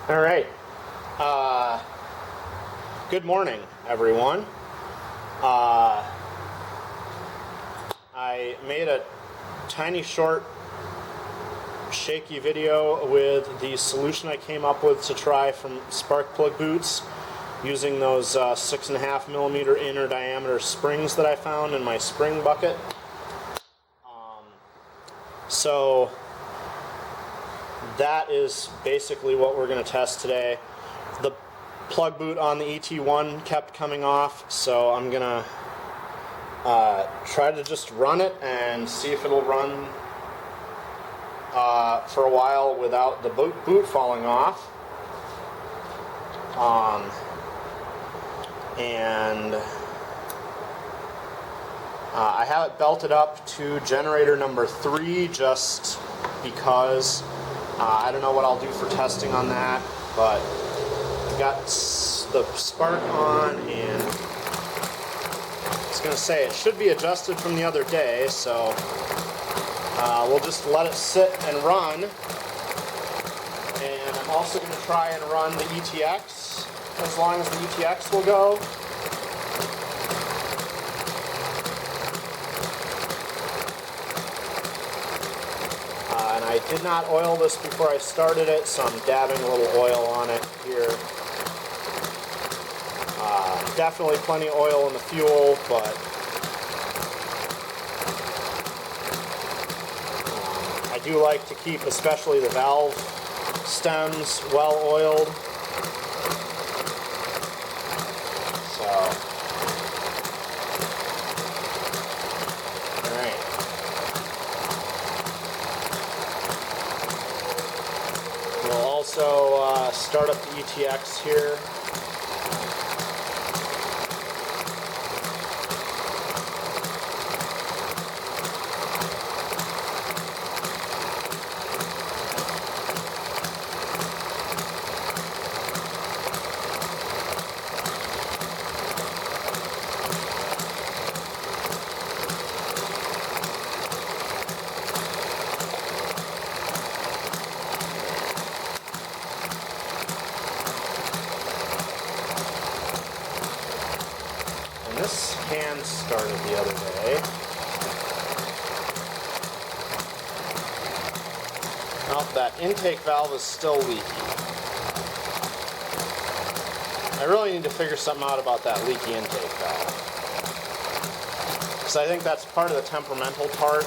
All right. Good morning, everyone. I made a tiny, short, shaky video with the solution I came up with to try from spark plug boots using those 6.5 millimeter inner diameter springs that I found in my spring bucket. So that is basically what we're going to test today. The plug boot on the ET1 kept coming off, so I'm going to try to just run it and see if it'll run for a while without the boot falling off. I have it belted up to generator number 3 just because I don't know what I'll do for testing on that, but I've got the spark on, and I was going to say it should be adjusted from the other day, so we'll just let it sit and run. And I'm also going to try and run the ETX as long as the ETX will go. And I did not oil this before I started it, so I'm dabbing a little oil on it here. Definitely plenty of oil in the fuel, but I do like to keep especially the valve stems well oiled. So, alright. We'll also start up the ETX here. This hand started the other day. Now that intake valve is still leaky. I really need to figure something out about that leaky intake valve, because I think that's part of the temperamental part.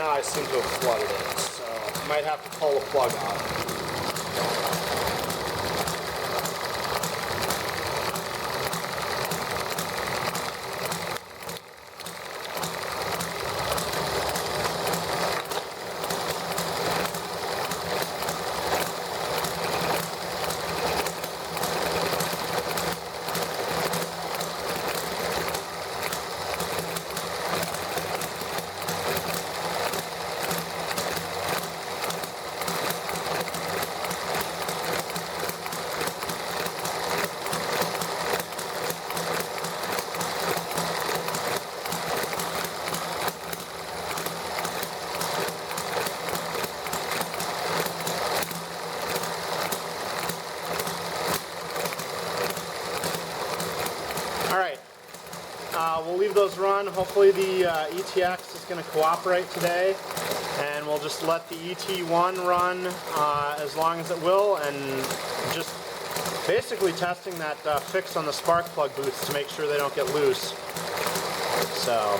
I seem to have flooded it, so I might have to pull the plug out. we'll leave those run. Hopefully the ETX is going to cooperate today, and we'll just let the ET1 run as long as it will, and just basically testing that fix on the spark plug boots to make sure they don't get loose. So